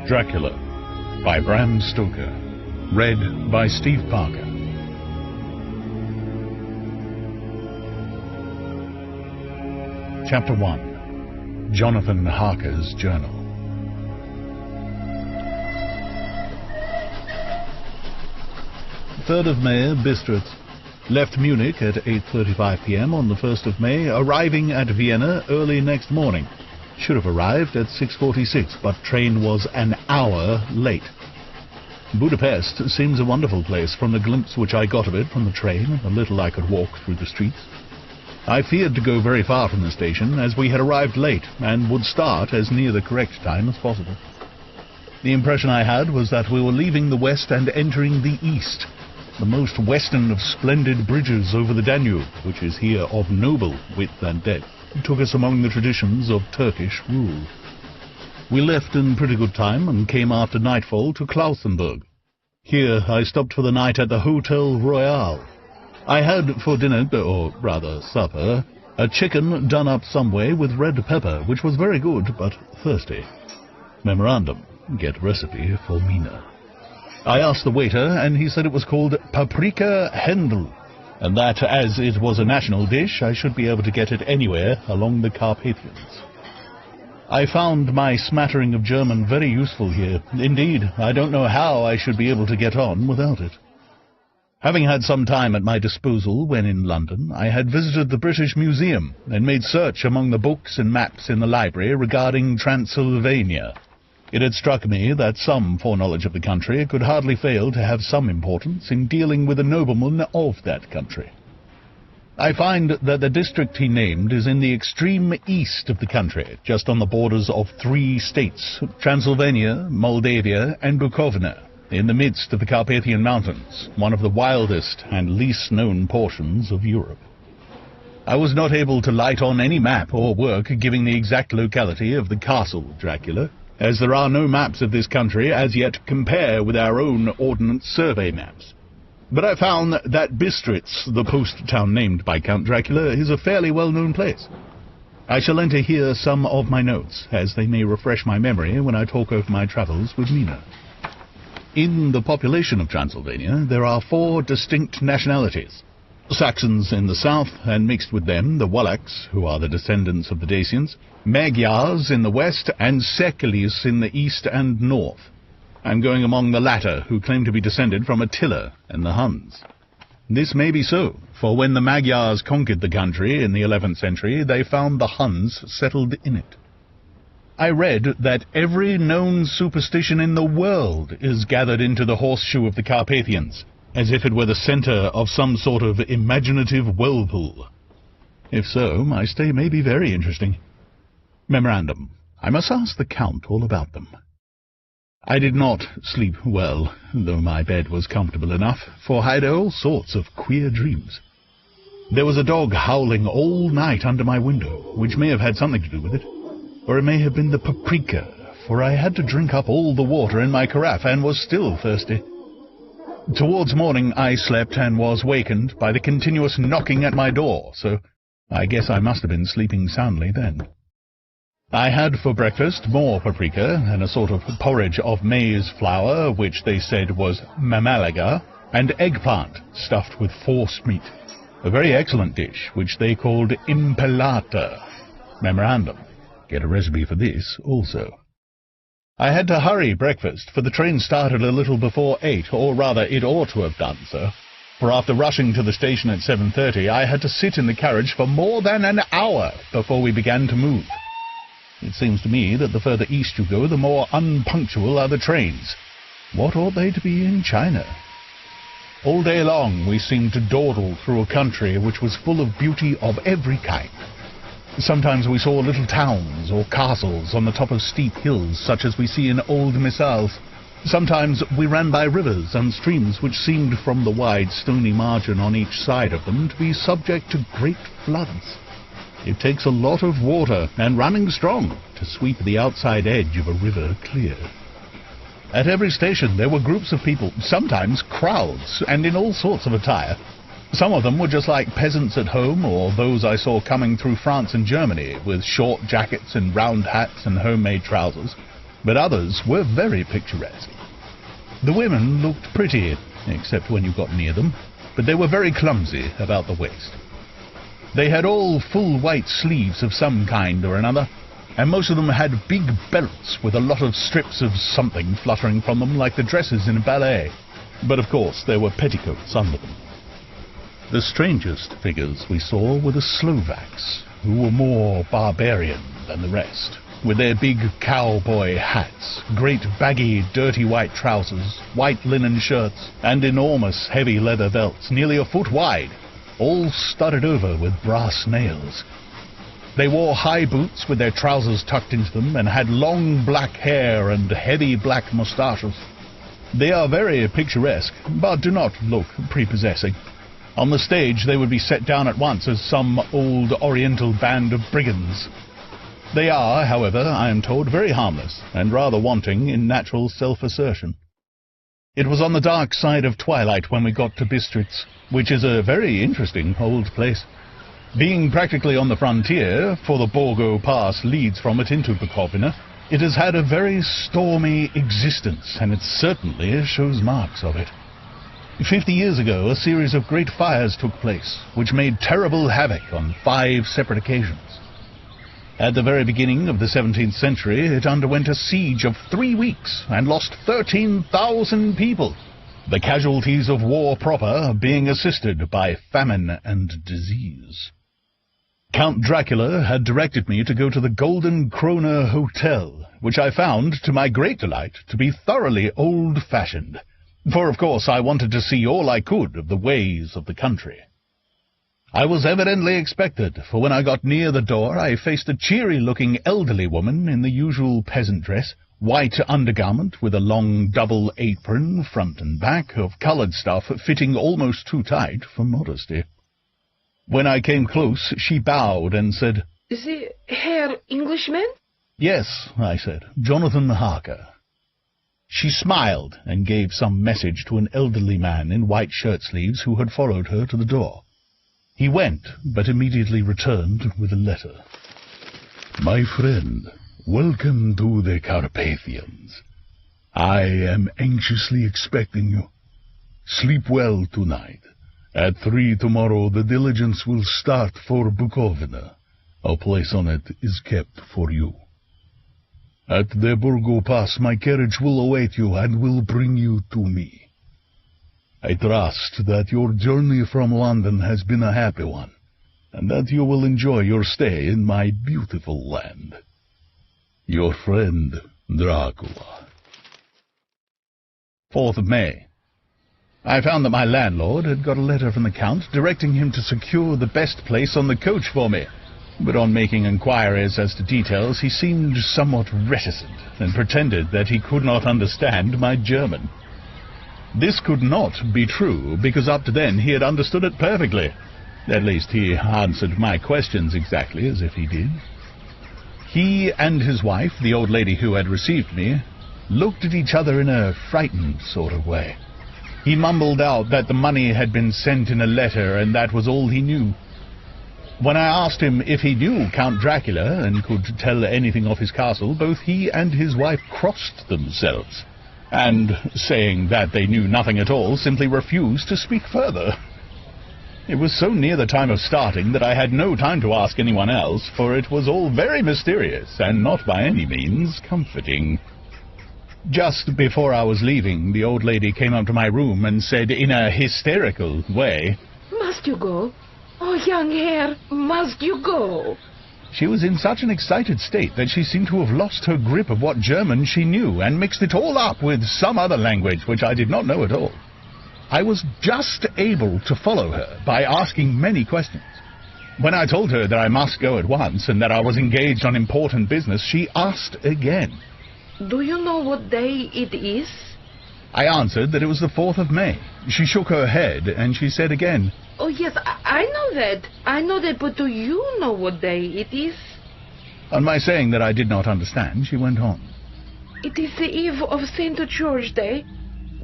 Dracula by Bram Stoker. Read by Steve Parker. Chapter 1. Jonathan Harker's Journal. 3rd of May, Bistritz. Left Munich at 8:35 p.m. on the 1st of May, arriving at Vienna early next morning. Should have arrived at 6:46, but train was an hour late. Budapest seems a wonderful place from the glimpse which I got of it from the train and the little I could walk through the streets. I feared to go very far from the station, as we had arrived late and would start as near the correct time as possible. The impression I had was that we were leaving the west and entering the east, the most western of splendid bridges over the Danube, which is here of noble width and depth, took us among the traditions of Turkish rule. We left in pretty good time and came after nightfall to Klausenburg. Here I stopped for the night at the Hotel Royal. I had for dinner, or rather supper, a chicken done up some way with red pepper, which was very good, but thirsty. Memorandum: get recipe for Mina. I asked the waiter, and he said it was called paprika Händel, and that, as it was a national dish, I should be able to get it anywhere along the Carpathians. I found my smattering of German very useful here. Indeed, I don't know how I should be able to get on without it. Having had some time at my disposal when in London, I had visited the British Museum and made search among the books and maps in the library regarding Transylvania. It had struck me that some foreknowledge of the country could hardly fail to have some importance in dealing with a nobleman of that country. I find that the district he named is in the extreme east of the country, just on the borders of 3 states, Transylvania, Moldavia, and Bukovina, in the midst of the Carpathian Mountains, one of the wildest and least known portions of Europe. I was not able to light on any map or work giving the exact locality of the castle Dracula, as there are no maps of this country as yet to compare with our own Ordnance Survey maps. But I found that Bistritz, the post town named by Count Dracula, is a fairly well-known place. I shall enter here some of my notes, as they may refresh my memory when I talk over my travels with Mina. In the population of Transylvania, there are 4 distinct nationalities. Saxons in the south, and mixed with them the Wallachs, who are the descendants of the Dacians, Magyars in the west, and Sekelis in the east and north. I am going among the latter, who claim to be descended from Attila and the Huns. This may be so, for when the Magyars conquered the country in the 11th century, they found the Huns settled in it. I read that every known superstition in the world is gathered into the horseshoe of the Carpathians, as if it were the centre of some sort of imaginative whirlpool. If so, my stay may be very interesting. Memorandum: I must ask the Count all about them. I did not sleep well, though my bed was comfortable enough, for I had all sorts of queer dreams. There was a dog howling all night under my window, which may have had something to do with it, or it may have been the paprika, for I had to drink up all the water in my carafe and was still thirsty. Towards morning I slept and was wakened by the continuous knocking at my door, so I guess I must have been sleeping soundly then. I had for breakfast more paprika and a sort of porridge of maize flour, which they said was mamalaga, and eggplant stuffed with force meat, a very excellent dish which they called impellata. Memorandum: get a recipe for this also. I had to hurry breakfast, for the train started a little before 8, or rather it ought to have done so, for after rushing to the station at 7:30 I had to sit in the carriage for more than an hour before we began to move. It seems to me that the further east you go, the more unpunctual are the trains. What ought they to be in China? All day long we seemed to dawdle through a country which was full of beauty of every kind. Sometimes we saw little towns or castles on the top of steep hills, such as we see in old missals. Sometimes we ran by rivers and streams which seemed, from the wide stony margin on each side of them, to be subject to great floods. It takes a lot of water, and running strong, to sweep the outside edge of a river clear. At every station there were groups of people, sometimes crowds, and in all sorts of attire. Some of them were just like peasants at home, or those I saw coming through France and Germany, with short jackets and round hats and homemade trousers. but others were very picturesque. The women looked pretty, except when you got near them, but they were very clumsy about the waist. They had all full white sleeves of some kind or another, and most of them had big belts with a lot of strips of something fluttering from them like the dresses in a ballet, but of course there were petticoats under them. The strangest figures we saw were the Slovaks, who were more barbarian than the rest, with their big cowboy hats, great baggy dirty white trousers, white linen shirts, and enormous heavy leather belts nearly a foot wide, all studded over with brass nails. They wore high boots with their trousers tucked into them and had long black hair and heavy black moustaches. They are very picturesque, but do not look prepossessing. On the stage they would be set down at once as some old oriental band of brigands. They are, however, I am told, very harmless and rather wanting in natural self-assertion. It was on the dark side of twilight when we got to Bistritz, which is a very interesting old place. Being practically on the frontier, for the Borgo Pass leads from it into Bukovina, it has had a very stormy existence, and it certainly shows marks of it. 50 years ago, a series of great fires took place, which made terrible havoc on 5 separate occasions. At the very beginning of the 17th century, it underwent a siege of 3 weeks and lost 13,000 people, the casualties of war proper being assisted by famine and disease. Count Dracula had directed me to go to the Golden Krone Hotel, which I found, to my great delight, to be thoroughly old-fashioned, for of course I wanted to see all I could of the ways of the country. I was evidently expected, for when I got near the door I faced a cheery-looking elderly woman in the usual peasant dress, white undergarment with a long double apron, front and back, of coloured stuff fitting almost too tight for modesty. When I came close, she bowed and said, "The Herr Englishman?" "Yes," I said, "Jonathan Harker." She smiled and gave some message to an elderly man in white shirt-sleeves who had followed her to the door. He went, but immediately returned with a letter. "My friend, welcome to the Carpathians. I am anxiously expecting you. Sleep well tonight. At 3 tomorrow the diligence will start for Bukovina. A place on it is kept for you. At the Borgo Pass my carriage will await you and will bring you to me. I trust that your journey from London has been a happy one, and that you will enjoy your stay in my beautiful land. Your friend, Dracula." 4th of May. I found that my landlord had got a letter from the Count directing him to secure the best place on the coach for me, but on making inquiries as to details he seemed somewhat reticent and pretended that he could not understand my German. This could not be true, because up to then he had understood it perfectly. At least he answered my questions exactly as if he did. He and his wife, the old lady who had received me, looked at each other in a frightened sort of way. He mumbled out that the money had been sent in a letter, and that was all he knew. When I asked him if he knew Count Dracula and could tell anything of his castle, both he and his wife crossed themselves, and, saying that they knew nothing at all, simply refused to speak further. It was so near the time of starting that I had no time to ask anyone else, for it was all very mysterious and not by any means comforting. Just before I was leaving, the old lady came up to my room and said in a hysterical way, "Must you go? Oh, young Herr, must you go?" She was in such an excited state that she seemed to have lost her grip of what German she knew and mixed it all up with some other language which I did not know at all. I was just able to follow her by asking many questions. When I told her that I must go at once and that I was engaged on important business, she asked again. "Do you know what day it is?" I answered that it was the 4th of May. She shook her head, and she said again, "Oh, yes, I know that. I know that, but do you know what day it is?" On my saying that I did not understand, she went on. "It is the eve of St. George Day.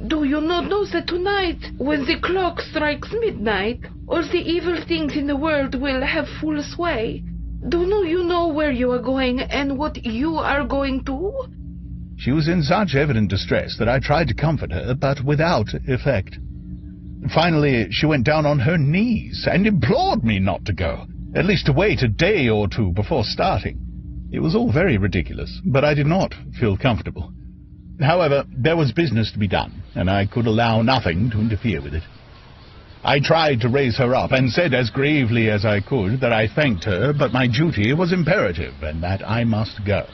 Do you not know that tonight, when the clock strikes midnight, all the evil things in the world will have full sway? Do you know where you are going and what you are going to?" She was in such evident distress that I tried to comfort her, but without effect. Finally, she went down on her knees and implored me not to go, at least to wait a day or two before starting. It was all very ridiculous, but I did not feel comfortable. However, there was business to be done, and I could allow nothing to interfere with it. I tried to raise her up, and said as gravely as I could that I thanked her, but my duty was imperative, and that I must go.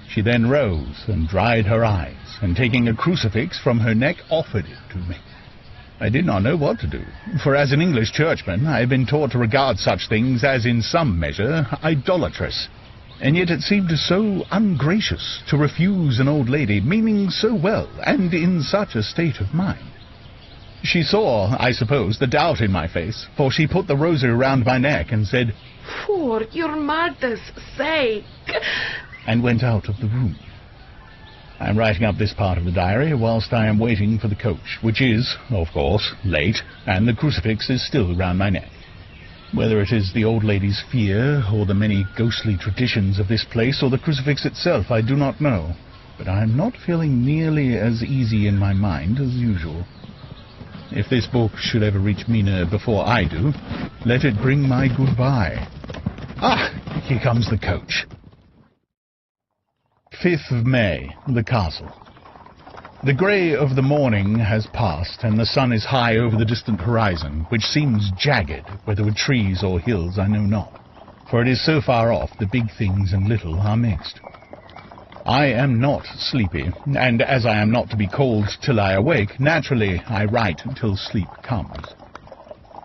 She then rose and dried her eyes, and taking a crucifix from her neck, offered it to me. I did not know what to do, for as an English churchman I had been taught to regard such things as in some measure idolatrous, and yet it seemed so ungracious to refuse an old lady meaning so well and in such a state of mind. She saw, I suppose, the doubt in my face, for she put the rosary round my neck and said, "For your mother's sake," and went out of the room. I am writing up this part of the diary whilst I am waiting for the coach, which is, of course, late, and the crucifix is still round my neck. Whether it is the old lady's fear, or the many ghostly traditions of this place, or the crucifix itself, I do not know, but I am not feeling nearly as easy in my mind as usual. If this book should ever reach Mina before I do, let it bring my goodbye. Ah, here comes the coach. 5th of May, the castle. The grey of the morning has passed, and the sun is high over the distant horizon, which seems jagged, whether with trees or hills I know not, for it is so far off that big things and little are mixed. I am not sleepy, and as I am not to be called till I awake, naturally I write till sleep comes.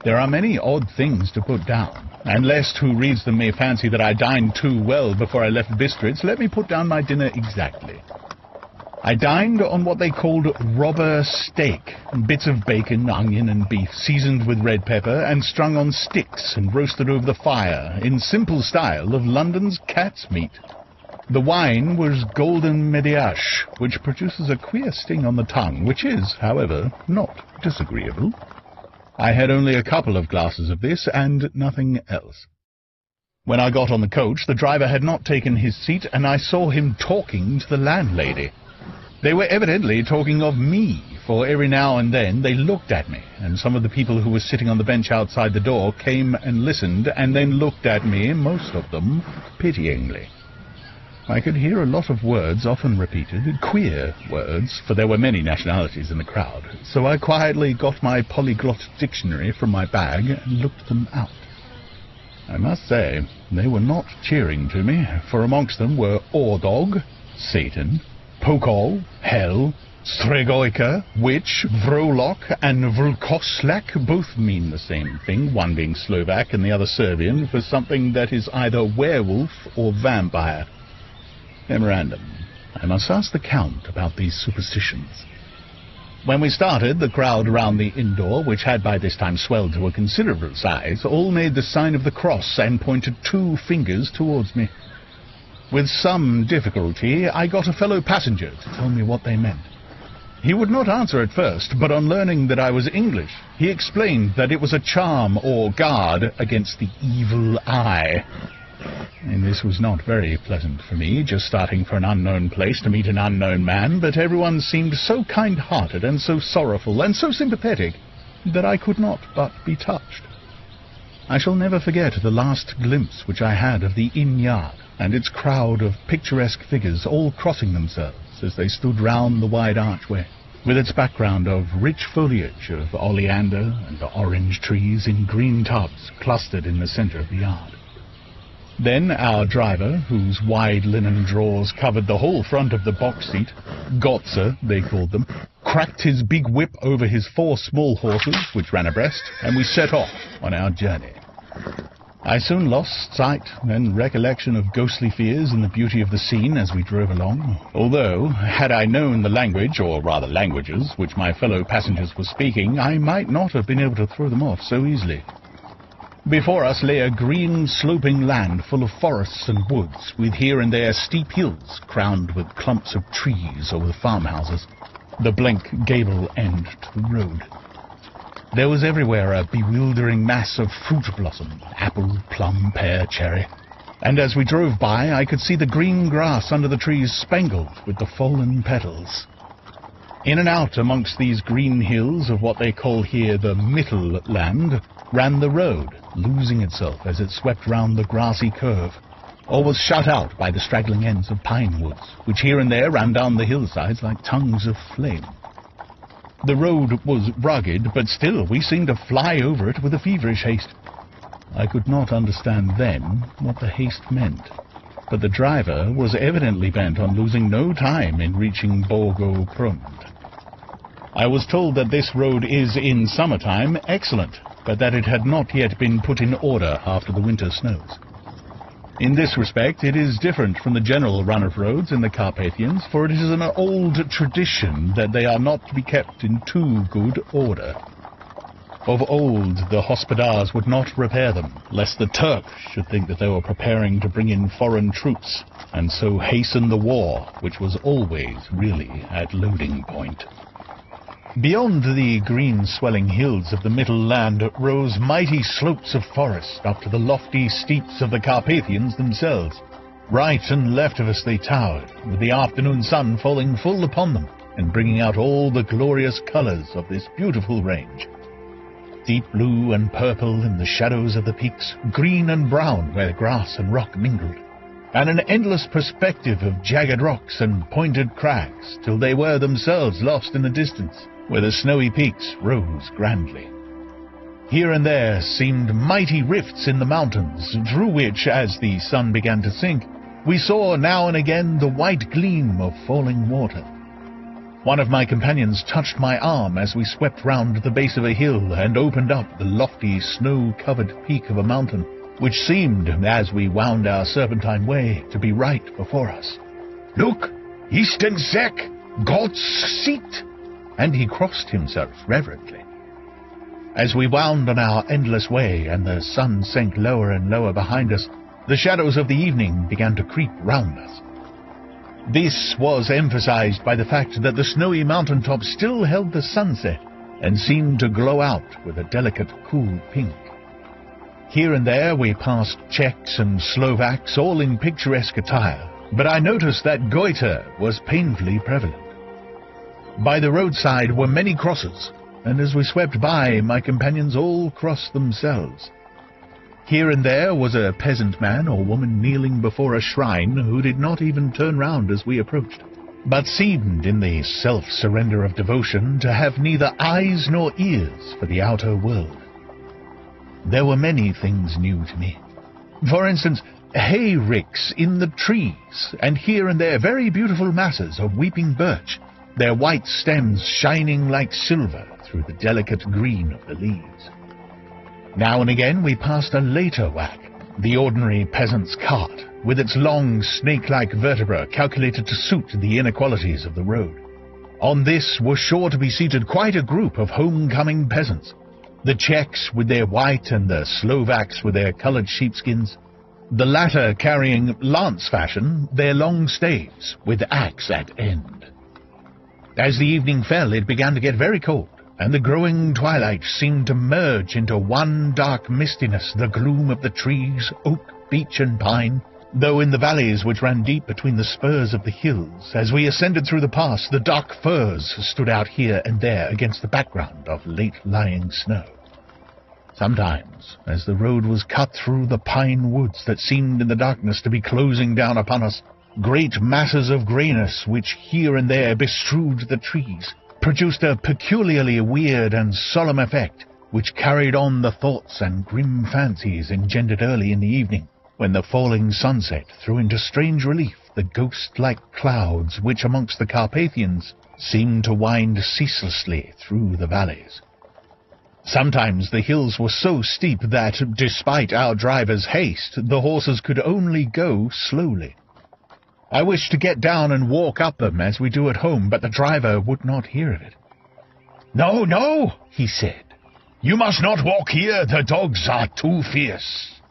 There are many odd things to put down, and lest who reads them may fancy that I dined too well before I left Bistritz, let me put down my dinner exactly. I dined on what they called robber steak, bits of bacon, onion, and beef, seasoned with red pepper, and strung on sticks and roasted over the fire, in simple style of London's cat's meat. The wine was golden mediache, which produces a queer sting on the tongue, which is, however, not disagreeable. I had only a couple of glasses of this, and nothing else. When I got on the coach, the driver had not taken his seat, and I saw him talking to the landlady. They were evidently talking of me, for every now and then they looked at me, and some of the people who were sitting on the bench outside the door came and listened, and then looked at me, most of them, pityingly. I could hear a lot of words often repeated, queer words, for there were many nationalities in the crowd, so I quietly got my polyglot dictionary from my bag and looked them out. I must say, they were not cheering to me, for amongst them were Ordog, Satan, Pokal, Hell, Stregoica, Witch, Vrolok, and Vrkoslak. Both mean the same thing, one being Slovak and the other Serbian, for something that is either werewolf or vampire. Memorandum. I must ask the Count about these superstitions. When we started, the crowd around the inn door, which had by this time swelled to a considerable size, all made the sign of the cross and pointed 2 fingers towards me. With some difficulty, I got a fellow passenger to tell me what they meant. He would not answer at first, but on learning that I was English, he explained that it was a charm or guard against the evil eye. And this was not very pleasant for me, just starting for an unknown place to meet an unknown man, but everyone seemed so kind-hearted and so sorrowful and so sympathetic that I could not but be touched. I shall never forget the last glimpse which I had of the inn yard, and its crowd of picturesque figures all crossing themselves as they stood round the wide archway, with its background of rich foliage of oleander and orange trees in green tubs clustered in the centre of the yard. Then our driver, whose wide linen drawers covered the whole front of the box seat, Gotze, they called them, cracked his big whip over his 4 small horses, which ran abreast, and we set off on our journey. I soon lost sight and recollection of ghostly fears in the beauty of the scene as we drove along, although, had I known the language, or rather languages, which my fellow passengers were speaking, I might not have been able to throw them off so easily. Before us lay a green, sloping land full of forests and woods, with here and there steep hills crowned with clumps of trees over the farmhouses, the blank gable end to the road. There was everywhere a bewildering mass of fruit blossom, apple, plum, pear, cherry. and as we drove by I could see the green grass under the trees spangled with the fallen petals. In and out amongst these green hills of what they call here the Mittelland ran the road, losing itself as it swept round the grassy curve, or was shut out by the straggling ends of pine woods, which here and there ran down the hillsides like tongues of flame. The road was rugged, but still we seemed to fly over it with a feverish haste. I could not understand then what the haste meant, but the driver was evidently bent on losing no time in reaching Borgo Prund. I was told that this road is, in summertime, excellent, but that it had not yet been put in order after the winter snows. In this respect, it is different from the general run of roads in the Carpathians, for it is an old tradition that they are not to be kept in too good order. Of old, the hospodars would not repair them, lest the Turk should think that they were preparing to bring in foreign troops, and so hasten the war, which was always really at loading point. Beyond the green swelling hills of the Mittelland rose mighty slopes of forest up to the lofty steeps of the Carpathians themselves. Right and left of us they towered, with the afternoon sun falling full upon them and bringing out all the glorious colours of this beautiful range. Deep blue and purple in the shadows of the peaks, green and brown where grass and rock mingled, and an endless perspective of jagged rocks and pointed crags, till they were themselves lost in the distance, where the snowy peaks rose grandly. Here and there seemed mighty rifts in the mountains, through which, as the sun began to sink, we saw now and again the white gleam of falling water. One of my companions touched my arm as we swept round the base of a hill and opened up the lofty, snow-covered peak of a mountain, which seemed, as we wound our serpentine way, to be right before us. "Look! Eastern Sek! God's seat!" And he crossed himself reverently. As we wound on our endless way and the sun sank lower and lower behind us, the shadows of the evening began to creep round us. This was emphasized by the fact that the snowy mountain tops still held the sunset and seemed to glow out with a delicate, cool pink. Here and there we passed Czechs and Slovaks, all in picturesque attire, but I noticed that goiter was painfully prevalent. By the roadside were many crosses, and as we swept by, my companions all crossed themselves. Here and there was a peasant man or woman kneeling before a shrine who did not even turn round as we approached, but seemed, in the self-surrender of devotion, to have neither eyes nor ears for the outer world. There were many things new to me. For instance, hay ricks in the trees, and here and there very beautiful masses of weeping birch, their white stems shining like silver through the delicate green of the leaves. Now and again we passed a later whack, the ordinary peasant's cart, with its long, snake-like vertebra calculated to suit the inequalities of the road. On this were sure to be seated quite a group of home-coming peasants, the Czechs with their white and the Slovaks with their coloured sheepskins, the latter carrying, lance-fashion, their long staves with axe at end. As the evening fell, it began to get very cold, and the growing twilight seemed to merge into one dark mistiness, the gloom of the trees, oak, beech, and pine, though in the valleys which ran deep between the spurs of the hills, as we ascended through the pass, the dark firs stood out here and there against the background of late-lying snow. Sometimes, as the road was cut through the pine woods that seemed in the darkness to be closing down upon us, great masses of greyness which here and there bestrewed the trees produced a peculiarly weird and solemn effect, which carried on the thoughts and grim fancies engendered early in the evening, when the falling sunset threw into strange relief the ghost-like clouds which amongst the Carpathians seemed to wind ceaselessly through the valleys. Sometimes the hills were so steep that, despite our driver's haste, the horses could only go slowly. I wished to get down and walk up them as we do at home, but the driver would not hear of it. "No, no," he said. "You must not walk here. The dogs are too fierce."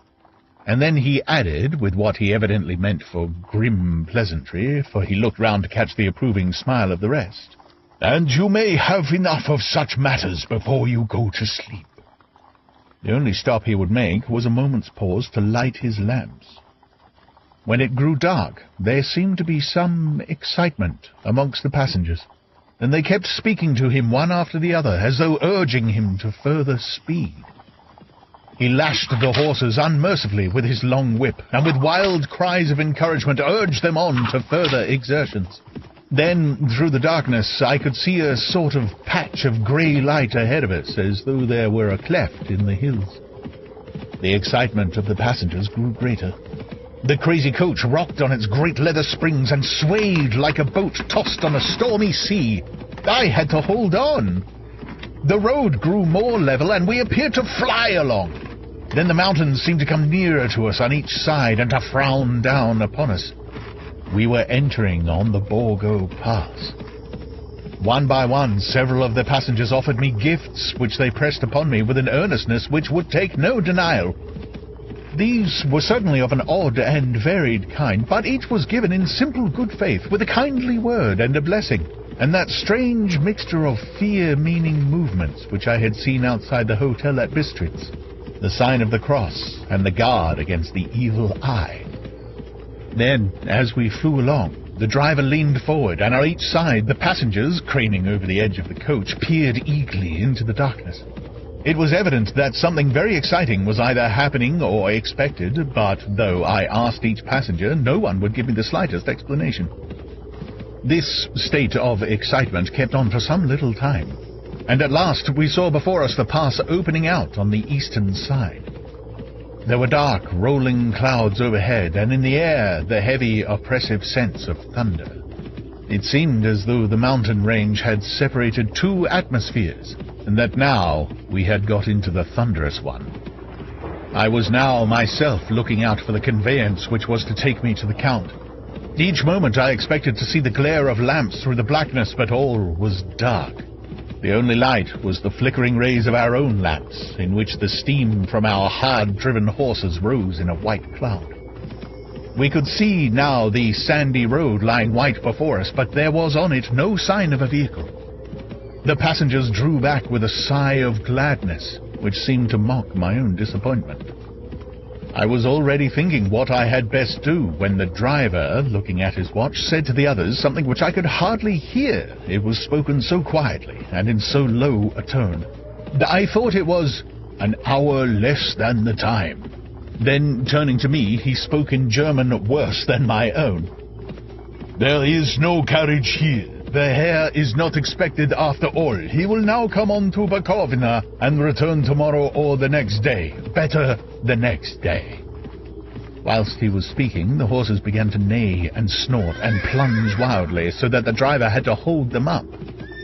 And then he added, with what he evidently meant for grim pleasantry, for he looked round to catch the approving smile of the rest, "And you may have enough of such matters before you go to sleep." The only stop he would make was a moment's pause to light his lamps. When it grew dark, there seemed to be some excitement amongst the passengers, and they kept speaking to him one after the other, as though urging him to further speed. He lashed the horses unmercifully with his long whip, and with wild cries of encouragement urged them on to further exertions. Then, through the darkness, I could see a sort of patch of grey light ahead of us, as though there were a cleft in the hills. The excitement of the passengers grew greater. The crazy coach rocked on its great leather springs and swayed like a boat tossed on a stormy sea. I had to hold on. The road grew more level, and we appeared to fly along. Then the mountains seemed to come nearer to us on each side and to frown down upon us. We were entering on the Borgo Pass. One by one, several of the passengers offered me gifts, which they pressed upon me with an earnestness which would take no denial. These were certainly of an odd and varied kind, but each was given in simple good faith, with a kindly word and a blessing, and that strange mixture of fear-meaning movements which I had seen outside the hotel at Bistritz, the sign of the cross and the guard against the evil eye. Then, as we flew along, the driver leaned forward, and on each side the passengers, craning over the edge of the coach, peered eagerly into the darkness. It was evident that something very exciting was either happening or expected, but though I asked each passenger, no one would give me the slightest explanation. This state of excitement kept on for some little time, and at last we saw before us the pass opening out on the eastern side. There were dark, rolling clouds overhead, and in the air the heavy, oppressive sense of thunder. It seemed as though the mountain range had separated two atmospheres, and that now we had got into the thunderous one. I was now myself looking out for the conveyance which was to take me to the Count. Each moment I expected to see the glare of lamps through the blackness, but all was dark. The only light was the flickering rays of our own lamps, in which the steam from our hard-driven horses rose in a white cloud. We could see now the sandy road lying white before us, but there was on it no sign of a vehicle. The passengers drew back with a sigh of gladness, which seemed to mock my own disappointment. I was already thinking what I had best do when the driver, looking at his watch, said to the others something which I could hardly hear. It was spoken so quietly and in so low a tone. I thought it was an hour less than the time. Then, turning to me, he spoke in German worse than my own. "There is no carriage here. The Herr is not expected after all. He will now come on to Bukovina and return tomorrow or the next day. Better the next day." Whilst he was speaking, the horses began to neigh and snort and plunge wildly, so that the driver had to hold them up.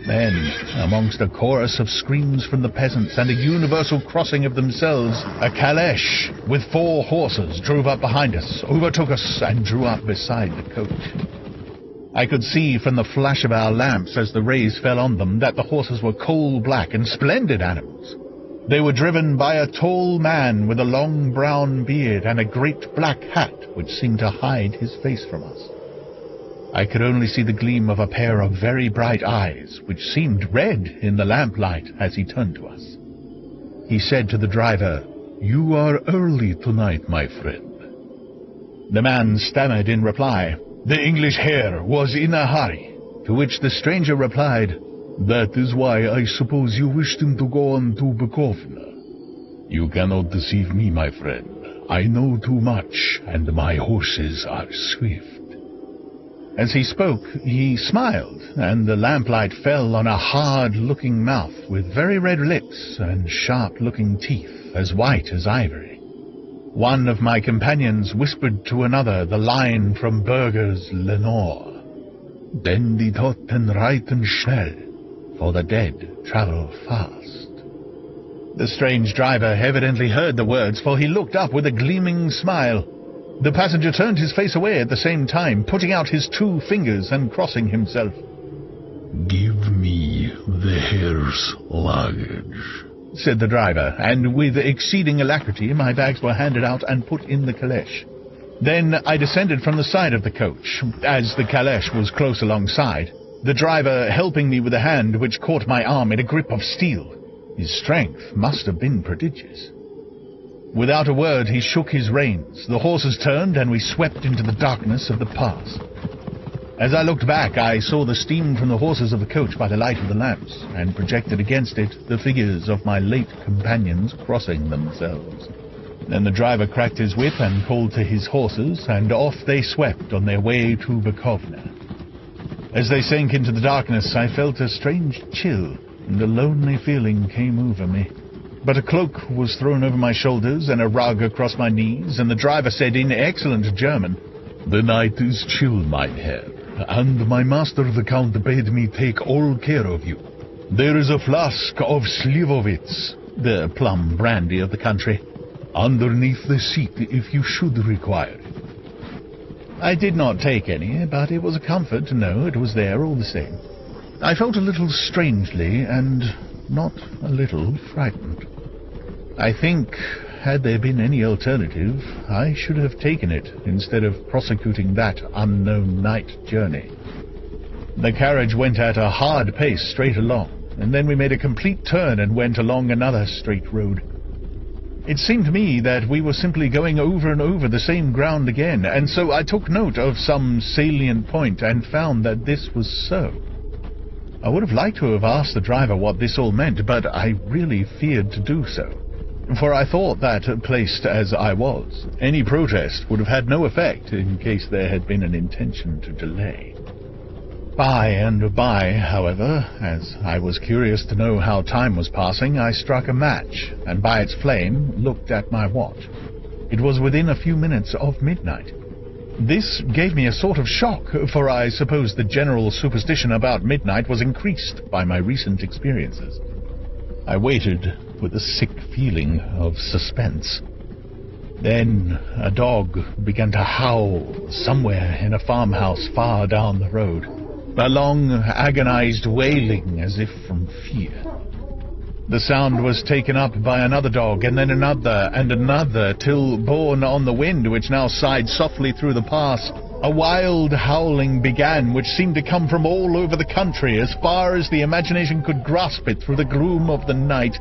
Then, amongst a chorus of screams from the peasants and a universal crossing of themselves, a caleche with 4 horses drove up behind us, overtook us, and drew up beside the coach. I could see from the flash of our lamps as the rays fell on them that the horses were coal-black and splendid animals. They were driven by a tall man with a long brown beard and a great black hat which seemed to hide his face from us. I could only see the gleam of a pair of very bright eyes, which seemed red in the lamplight as he turned to us. He said to the driver, "You are early tonight, my friend." The man stammered in reply, "The English Herr was in a hurry," to which the stranger replied, "That is why I suppose you wished him to go on to Bukovina." "You cannot deceive me, my friend. I know too much, and my horses are swift." As he spoke, he smiled, and the lamplight fell on a hard-looking mouth with very red lips and sharp-looking teeth, as white as ivory. One of my companions whispered to another the line from Berger's Lenore, "Denn die Toten reiten schnell, for the dead travel fast." The strange driver evidently heard the words, for he looked up with a gleaming smile. The passenger turned his face away at the same time, putting out his 2 fingers and crossing himself. "Give me the Herr's luggage," said the driver, and with exceeding alacrity my bags were handed out and put in the caleche. Then I descended from the side of the coach, as the caleche was close alongside, the driver helping me with a hand which caught my arm in a grip of steel. His strength must have been prodigious. Without a word, he shook his reins. The horses turned, and we swept into the darkness of the pass. As I looked back, I saw the steam from the horses of the coach by the light of the lamps, and projected against it the figures of my late companions crossing themselves. Then the driver cracked his whip and called to his horses, and off they swept on their way to Bukovna. As they sank into the darkness, I felt a strange chill, and a lonely feeling came over me. But a cloak was thrown over my shoulders and a rug across my knees, and the driver said in excellent German, "The night is chill, mein Herr, and my master the Count bade me take all care of you. There is a flask of Slivovitz, the plum brandy of the country, underneath the seat if you should require it." I did not take any, but it was a comfort to know it was there all the same. I felt a little strangely and not a little frightened. I think, had there been any alternative, I should have taken it instead of prosecuting that unknown night journey. The carriage went at a hard pace straight along, and then we made a complete turn and went along another straight road. It seemed to me that we were simply going over and over the same ground again, and so I took note of some salient point and found that this was so. I would have liked to have asked the driver what this all meant, but I really feared to do so, for I thought that, placed as I was, any protest would have had no effect in case there had been an intention to delay. By and by, however, as I was curious to know how time was passing, I struck a match, and by its flame looked at my watch. It was within a few minutes of midnight. This gave me a sort of shock, for I suppose the general superstition about midnight was increased by my recent experiences. I waited with a sick feeling of suspense. Then a dog began to howl somewhere in a farmhouse far down the road, a long, agonized wailing as if from fear. The sound was taken up by another dog, and then another, and another, till, borne on the wind which now sighed softly through the pass, a wild howling began, which seemed to come from all over the country, as far as the imagination could grasp it through the gloom of the night.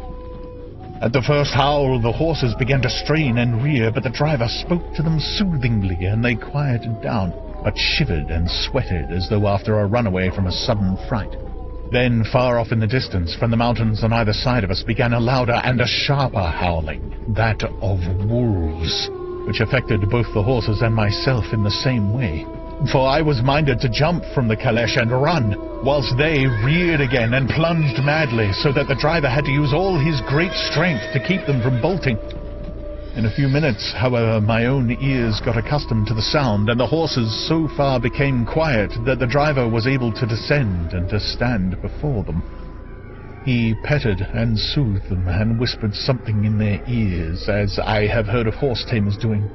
At the first howl, the horses began to strain and rear, but the driver spoke to them soothingly, and they quieted down, but shivered and sweated as though after a runaway from a sudden fright. Then, far off in the distance, from the mountains on either side of us, began a louder and a sharper howling, that of wolves, which affected both the horses and myself in the same way. For I was minded to jump from the caleche and run, whilst they reared again and plunged madly, so that the driver had to use all his great strength to keep them from bolting. In a few minutes, however, my own ears got accustomed to the sound, and the horses so far became quiet that the driver was able to descend and to stand before them. He petted and soothed them and whispered something in their ears, as I have heard of horse tamers doing,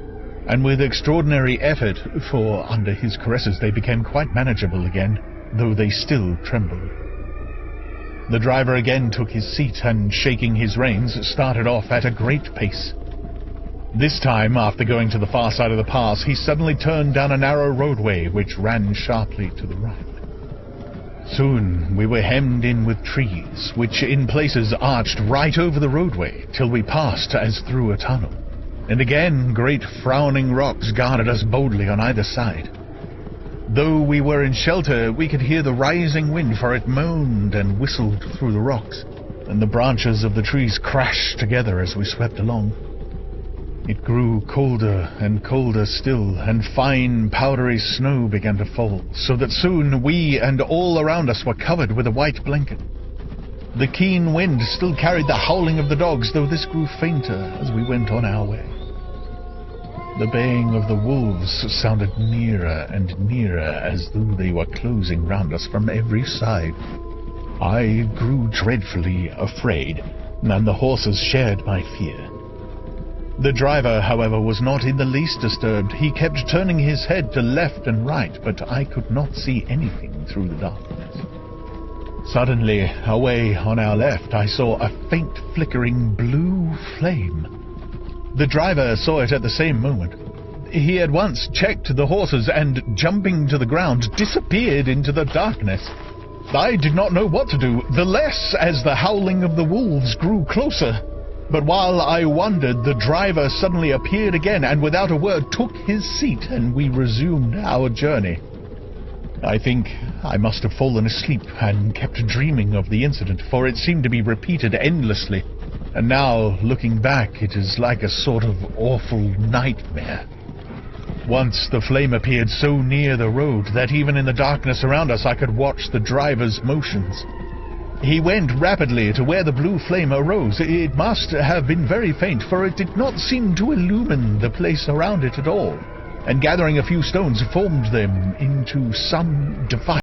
and with extraordinary effort, for under his caresses they became quite manageable again, though they still trembled. The driver again took his seat and, shaking his reins, started off at a great pace. This time, after going to the far side of the pass, he suddenly turned down a narrow roadway which ran sharply to the right. Soon we were hemmed in with trees, which in places arched right over the roadway till we passed as through a tunnel. And again great frowning rocks guarded us boldly on either side. Though we were in shelter, we could hear the rising wind, for it moaned and whistled through the rocks, and the branches of the trees crashed together as we swept along. It grew colder and colder still, and fine powdery snow began to fall, so that soon we and all around us were covered with a white blanket. The keen wind still carried the howling of the dogs, though this grew fainter as we went on our way. The baying of the wolves sounded nearer and nearer, as though they were closing round us from every side. I grew dreadfully afraid, and the horses shared my fear. The driver, however, was not in the least disturbed. He kept turning his head to left and right, but I could not see anything through the darkness. Suddenly, away on our left, I saw a faint flickering blue flame. The driver saw it at the same moment. He at once checked the horses and, jumping to the ground, disappeared into the darkness. I did not know what to do, the less as the howling of the wolves grew closer. But while I wondered, the driver suddenly appeared again and without a word took his seat, and we resumed our journey. I think I must have fallen asleep and kept dreaming of the incident, for it seemed to be repeated endlessly, and now, looking back, it is like a sort of awful nightmare. Once the flame appeared so near the road that even in the darkness around us I could watch the driver's motions. He went rapidly to where the blue flame arose. It must have been very faint, for it did not seem to illumine the place around it at all, and gathering a few stones formed them into some device.